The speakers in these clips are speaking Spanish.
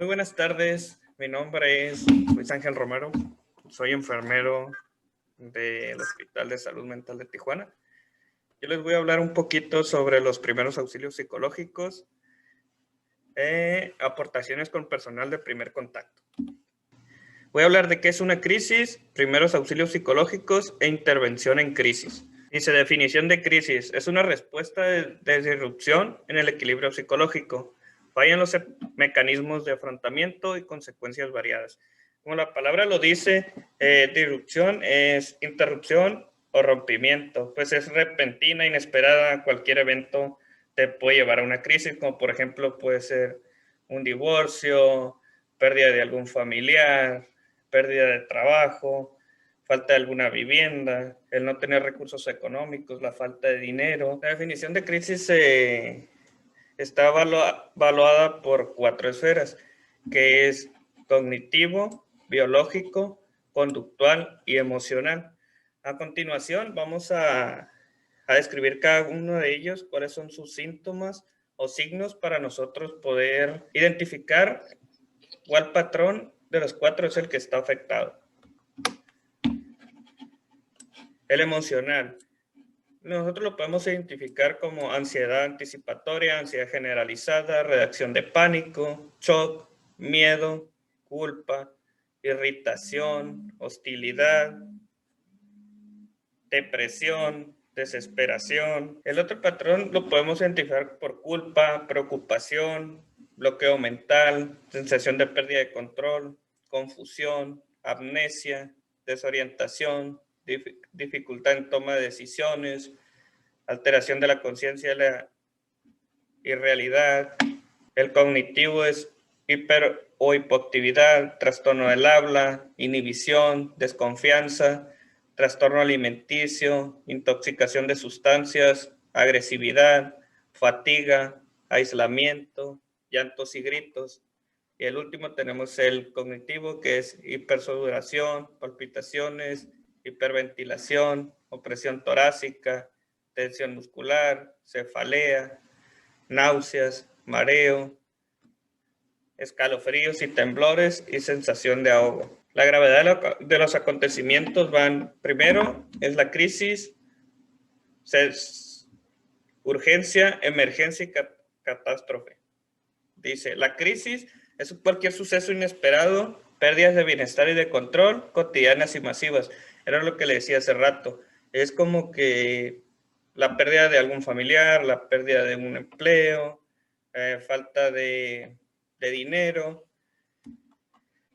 Muy buenas tardes, mi nombre es Luis Ángel Romero, soy enfermero del Hospital de Salud Mental de Tijuana. Yo les voy a hablar un poquito sobre los primeros auxilios psicológicos, aportaciones con personal de primer contacto. Voy a hablar de qué es una crisis, primeros auxilios psicológicos e intervención en crisis. Dice, definición de crisis, es una respuesta de disrupción en el equilibrio psicológico. Fallan los mecanismos de afrontamiento y consecuencias variadas. Como la palabra lo dice, disrupción es interrupción o rompimiento, pues es repentina, inesperada, cualquier evento te puede llevar a una crisis, como por ejemplo puede ser un divorcio, pérdida de algún familiar, pérdida de trabajo, falta de alguna vivienda, el no tener recursos económicos, la falta de dinero. La definición de crisis está evaluada por 4 esferas, que es cognitivo, biológico, conductual y emocional. A continuación vamos a describir cada uno de ellos, cuáles son sus síntomas o signos para nosotros poder identificar cuál patrón de los 4 es el que está afectado. El emocional. Nosotros lo podemos identificar como ansiedad anticipatoria, ansiedad generalizada, reacción de pánico, shock, miedo, culpa, irritación, hostilidad, depresión, desesperación. El otro patrón lo podemos identificar por culpa, preocupación, bloqueo mental, sensación de pérdida de control, confusión, amnesia, desorientación, dificultad en toma de decisiones, alteración de la conciencia y la irrealidad. El cognitivo es hiper o hipoactividad, trastorno del habla, inhibición, desconfianza, trastorno alimenticio, intoxicación de sustancias, agresividad, fatiga, aislamiento, llantos y gritos. Y el último tenemos el cognitivo, que es hipersudoración, palpitaciones, hiperventilación, opresión torácica, tensión muscular, cefalea, náuseas, mareo, escalofríos y temblores y sensación de ahogo. La gravedad de los acontecimientos van, primero es la crisis, urgencia, emergencia y catástrofe. Dice, la crisis es cualquier suceso inesperado, pérdidas de bienestar y de control cotidianas y masivas. Era lo que le decía hace rato. Es como que la pérdida de algún familiar, la pérdida de un empleo, falta de dinero.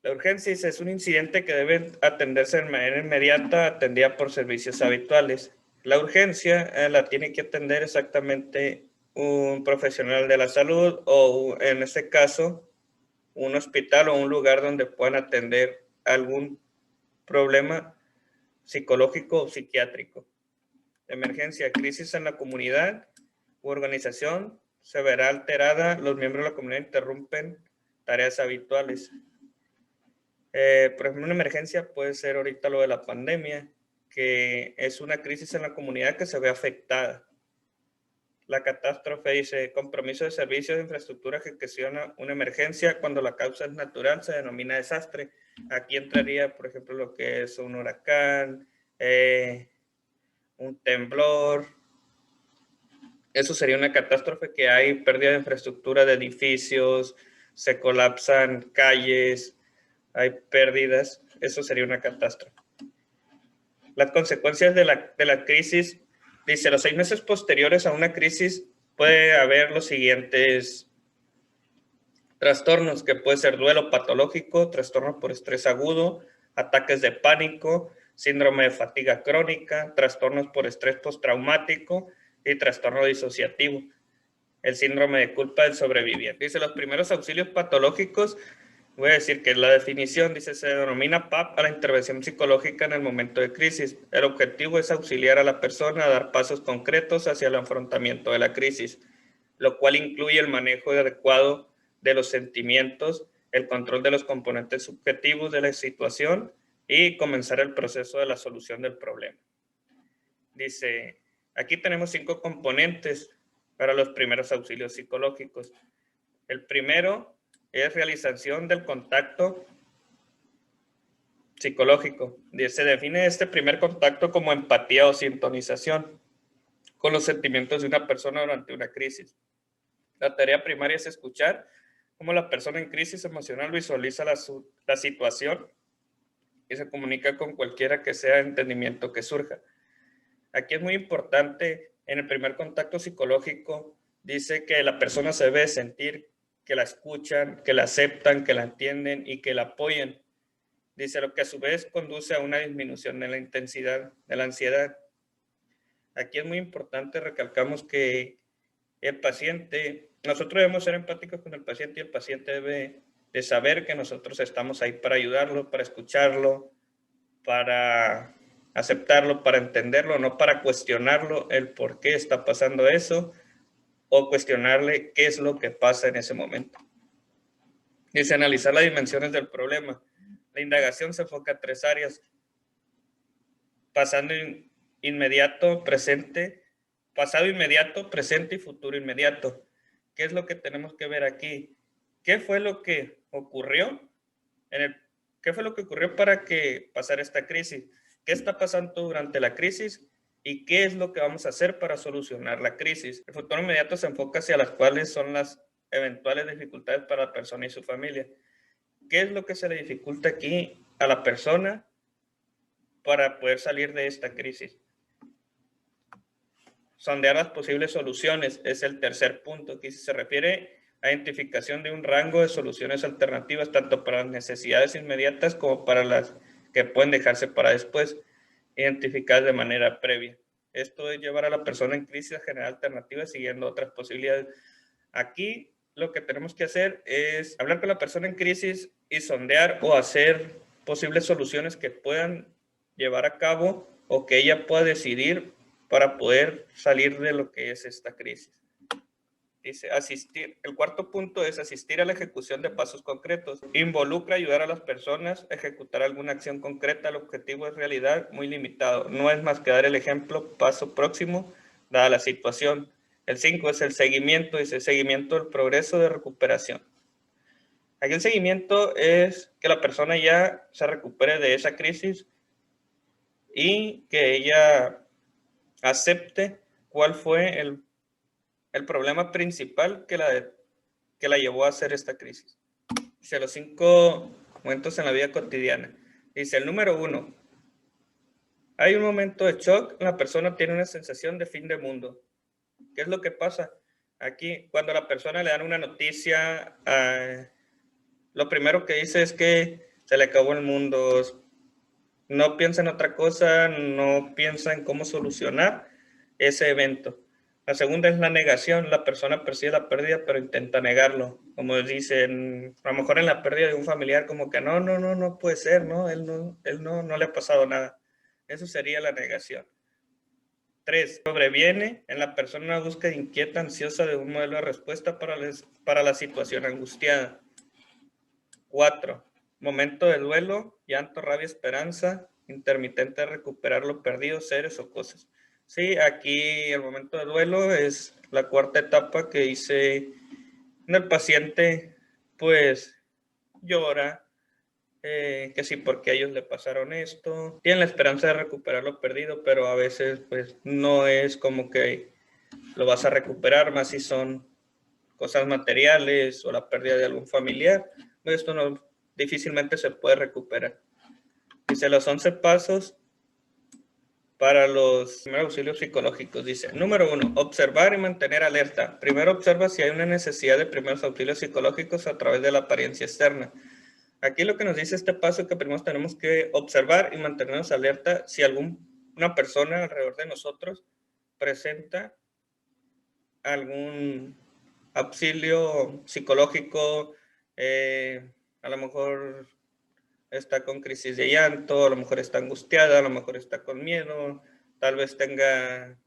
La urgencia es un incidente que debe atenderse de manera inmediata, atendida por servicios habituales. La urgencia la tiene que atender exactamente un profesional de la salud o, en este caso, un hospital o un lugar donde puedan atender algún problema psicológico o psiquiátrico. Emergencia, crisis en la comunidad u organización se verá alterada, los miembros de la comunidad interrumpen tareas habituales. Por ejemplo, una emergencia puede ser ahorita lo de la pandemia, que es una crisis en la comunidad que se ve afectada. La catástrofe dice, compromiso de servicios de infraestructura que ocasiona una emergencia cuando la causa es natural, se denomina desastre. Aquí entraría, por ejemplo, lo que es un huracán, un temblor. Eso sería una catástrofe, que hay pérdida de infraestructura de edificios, se colapsan calles, hay pérdidas. Eso sería una catástrofe. Las consecuencias de la crisis, dice, los 6 meses posteriores a una crisis puede haber los siguientes trastornos, que puede ser duelo patológico, trastorno por estrés agudo, ataques de pánico, síndrome de fatiga crónica, trastornos por estrés postraumático y trastorno disociativo. El síndrome de culpa del sobreviviente. Dice, los primeros auxilios patológicos, voy a decir que la definición, dice, se denomina PAP a la intervención psicológica en el momento de crisis. El objetivo es auxiliar a la persona a dar pasos concretos hacia el afrontamiento de la crisis, lo cual incluye el manejo adecuado de los sentimientos, el control de los componentes subjetivos de la situación y comenzar el proceso de la solución del problema. Dice, aquí tenemos 5 componentes para los primeros auxilios psicológicos. El primero es realización del contacto psicológico. Se define este primer contacto como empatía o sintonización con los sentimientos de una persona durante una crisis. La tarea primaria es escuchar cómo la persona en crisis emocional visualiza la situación y se comunica con cualquiera que sea el entendimiento que surja. Aquí es muy importante, en el primer contacto psicológico, dice que la persona se debe sentir que la escuchan, que la aceptan, que la entienden y que la apoyen. Dice lo que a su vez conduce a una disminución de la intensidad de la ansiedad. Aquí es muy importante, recalcamos que el paciente, nosotros debemos ser empáticos con el paciente y el paciente debe de saber que nosotros estamos ahí para ayudarlo, para escucharlo, para aceptarlo, para entenderlo, no para cuestionarlo el por qué está pasando eso o cuestionarle qué es lo que pasa en ese momento. Dice analizar las dimensiones del problema. La indagación se enfoca en 3 áreas: pasado inmediato, presente, pasado inmediato, presente y futuro inmediato. ¿Qué es lo que tenemos que ver aquí? ¿Qué fue lo que ocurrió ¿Qué fue lo que ocurrió para que pasara esta crisis? ¿Qué está pasando durante la crisis? ¿Y qué es lo que vamos a hacer para solucionar la crisis? El futuro inmediato se enfoca hacia las cuales son las eventuales dificultades para la persona y su familia. ¿Qué es lo que se le dificulta aquí a la persona para poder salir de esta crisis? Sondear las posibles soluciones es el tercer punto, que se refiere a identificación de un rango de soluciones alternativas, tanto para las necesidades inmediatas como para las que pueden dejarse para después, identificadas de manera previa. Esto es llevar a la persona en crisis a generar alternativas siguiendo otras posibilidades. Aquí lo que tenemos que hacer es hablar con la persona en crisis y sondear o hacer posibles soluciones que puedan llevar a cabo o que ella pueda decidir para poder salir de lo que es esta crisis. Dice, asistir. El cuarto punto es asistir a la ejecución de pasos concretos. Involucra ayudar a las personas a ejecutar alguna acción concreta. El objetivo es realidad muy limitado. No es más que dar el ejemplo, paso próximo, dada la situación. El 5 es el seguimiento, dice seguimiento del progreso de recuperación. Aquí el seguimiento es que la persona ya se recupere de esa crisis y que ella acepte cuál fue el problema principal que la llevó a hacer esta crisis. Dice los 5 momentos en la vida cotidiana. Dice el número 1. Hay un momento de shock, la persona tiene una sensación de fin de mundo. ¿Qué es lo que pasa? Aquí, cuando a la persona le dan una noticia, lo primero que dice es que se le acabó el mundo. No piensa en otra cosa, no piensa en cómo solucionar ese evento. La segunda es la negación. La persona percibe la pérdida, pero intenta negarlo. Como dicen, a lo mejor en la pérdida de un familiar, como que no puede ser, ¿no? Él no le ha pasado nada. Eso sería la negación. 3. Sobreviene en la persona una búsqueda inquieta, ansiosa de un modelo de respuesta para la situación angustiada. 4. Momento de duelo, llanto, rabia, esperanza, intermitente de recuperar lo perdido, seres o cosas. Sí, aquí el momento de duelo es la cuarta etapa que dice, el paciente pues llora, que sí, porque a ellos le pasaron esto, tienen la esperanza de recuperar lo perdido, pero a veces pues no es como que lo vas a recuperar, más si son cosas materiales o la pérdida de algún familiar, esto no, difícilmente se puede recuperar. Dice los 11 pasos para los primeros auxilios psicológicos. Dice, número 1, observar y mantener alerta. Primero observa si hay una necesidad de primeros auxilios psicológicos a través de la apariencia externa. Aquí lo que nos dice este paso es que primero tenemos que observar y mantenernos alerta si alguna persona alrededor de nosotros presenta algún auxilio psicológico, a lo mejor está con crisis de llanto, a lo mejor está angustiada, a lo mejor está con miedo, tal vez tenga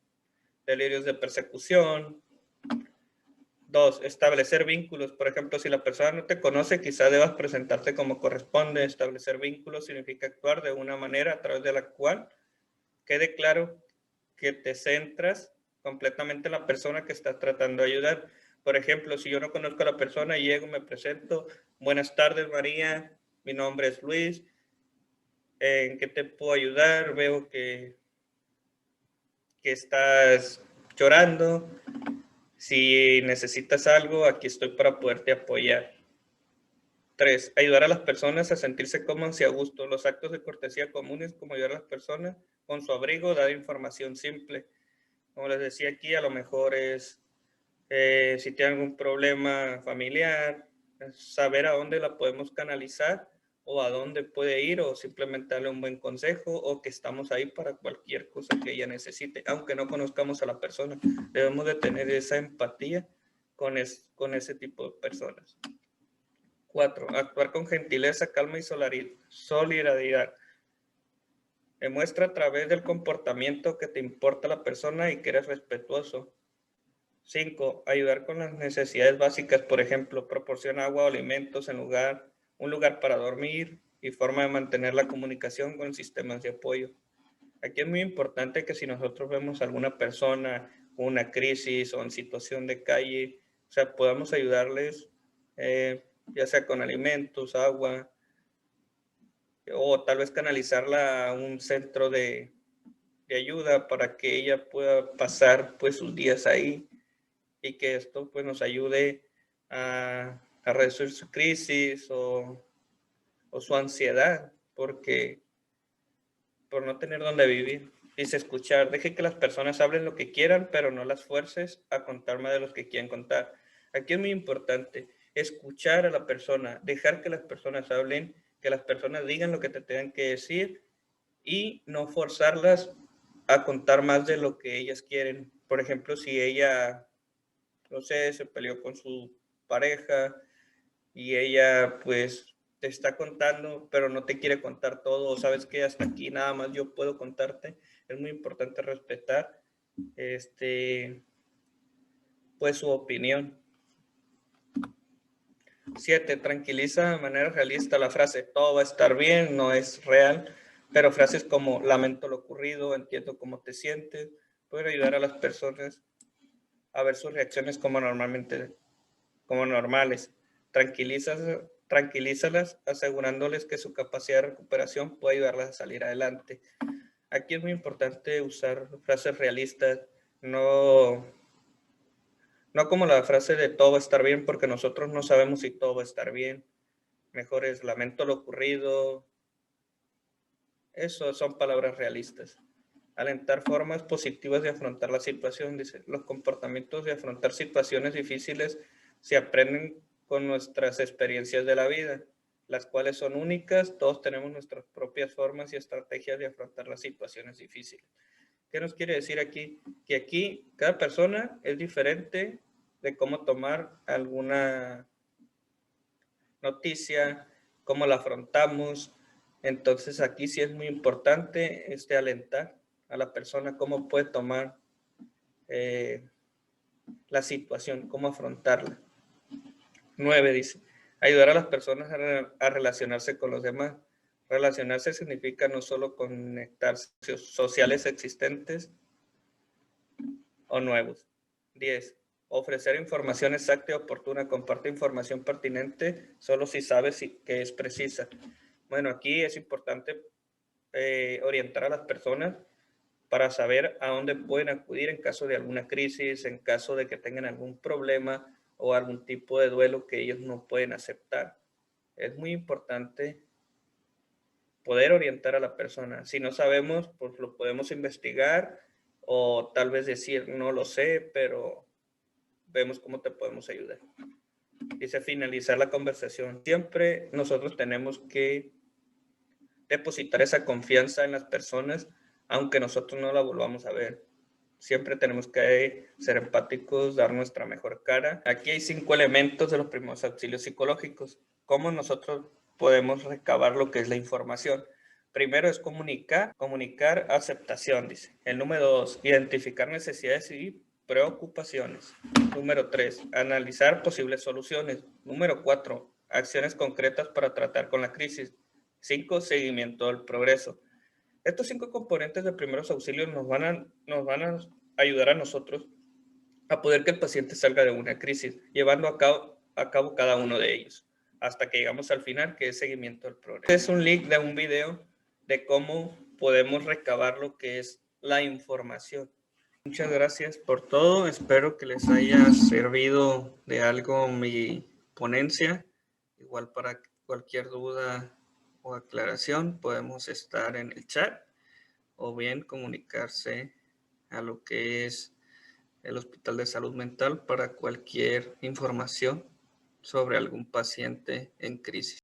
delirios de persecución. 2, establecer vínculos. Por ejemplo, si la persona no te conoce, quizá debas presentarte como corresponde. Establecer vínculos significa actuar de una manera a través de la cual quede claro que te centras completamente en la persona que está tratando de ayudar. Por ejemplo, si yo no conozco a la persona, llego, me presento, buenas tardes María, mi nombre es Luis, ¿en qué te puedo ayudar? Veo que estás llorando, si necesitas algo, aquí estoy para poderte apoyar. 3. Ayudar a las personas a sentirse cómodas y a gusto. Los actos de cortesía comunes, como ayudar a las personas con su abrigo, dar información simple. Como les decía aquí, a lo mejor es si tiene algún problema familiar, saber a dónde la podemos canalizar o a dónde puede ir o simplemente darle un buen consejo o que estamos ahí para cualquier cosa que ella necesite, aunque no conozcamos a la persona. Debemos de tener esa empatía con ese tipo de personas. 4. Actuar con gentileza, calma y solidaridad. Demuestra a través del comportamiento que te importa la persona y que eres respetuoso. 5. Ayudar con las necesidades básicas, por ejemplo, proporciona agua o alimentos un lugar para dormir y forma de mantener la comunicación con sistemas de apoyo. Aquí es muy importante que si nosotros vemos a alguna persona con una crisis o en situación de calle, o sea, podamos ayudarles, ya sea con alimentos, agua, o tal vez canalizarla a un centro de ayuda para que ella pueda pasar pues sus días ahí y que esto pues nos ayude a reducir su crisis o su ansiedad porque por no tener dónde vivir. Dice escuchar, deje que las personas hablen lo que quieran, pero no las fuerces a contar más de los que quieren contar. Aquí es muy importante escuchar a la persona, dejar que las personas hablen, que las personas digan lo que te tengan que decir y no forzarlas a contar más de lo que ellas quieren. Por ejemplo, si ella, no sé, se peleó con su pareja y ella pues te está contando, pero no te quiere contar todo, o sabes que hasta aquí nada más yo puedo contarte, es muy importante respetar pues su opinión. 7. Tranquiliza de manera realista. La frase todo va a estar bien no es real, pero frases como lamento lo ocurrido, entiendo cómo te sientes, pueden ayudar a las personas a ver sus reacciones como normales. Tranquilízalas asegurándoles que su capacidad de recuperación puede ayudarlas a salir adelante. Aquí es muy importante usar frases realistas, no, no como la frase de todo va a estar bien, porque nosotros no sabemos si todo va a estar bien. Mejor es lamento lo ocurrido. Eso son palabras realistas. Alentar formas positivas de afrontar la situación. Dice, los comportamientos de afrontar situaciones difíciles se aprenden con nuestras experiencias de la vida, las cuales son únicas. Todos tenemos nuestras propias formas y estrategias de afrontar las situaciones difíciles. ¿Qué nos quiere decir aquí? Que aquí cada persona es diferente de cómo tomar alguna noticia, cómo la afrontamos. Entonces aquí sí es muy importante alentar a la persona cómo puede tomar la situación, cómo afrontarla. 9 dice, ayudar a las personas a relacionarse con los demás. Relacionarse significa no solo conectar sociales existentes o nuevos. 10. Ofrecer información exacta y oportuna. Comparte información pertinente solo si sabes que es precisa. Bueno, aquí es importante orientar a las personas para saber a dónde pueden acudir en caso de alguna crisis, en caso de que tengan algún problema o algún tipo de duelo que ellos no pueden aceptar. Es muy importante poder orientar a la persona. Si no sabemos, pues lo podemos investigar o tal vez decir, no lo sé, pero vemos cómo te podemos ayudar. Dice finalizar la conversación. Siempre nosotros tenemos que depositar esa confianza en las personas, aunque nosotros no la volvamos a ver. Siempre tenemos que ser empáticos, dar nuestra mejor cara. Aquí hay 5 elementos de los primeros auxilios psicológicos. ¿Cómo nosotros podemos recabar lo que es la información? Primero es comunicar aceptación, dice. El número 2, identificar necesidades y preocupaciones. Número 3, analizar posibles soluciones. Número 4, acciones concretas para tratar con la crisis. 5, seguimiento del progreso. Estos 5 componentes de primeros auxilios nos van a ayudar a nosotros a poder que el paciente salga de una crisis, llevando a cabo cada uno de ellos, hasta que llegamos al final, que es seguimiento del progreso. Este es un link de un video de cómo podemos recabar lo que es la información. Muchas gracias por todo. Espero que les haya servido de algo mi ponencia. Igual para cualquier duda o aclaración podemos estar en el chat o bien comunicarse a lo que es el Hospital de Salud Mental para cualquier información sobre algún paciente en crisis.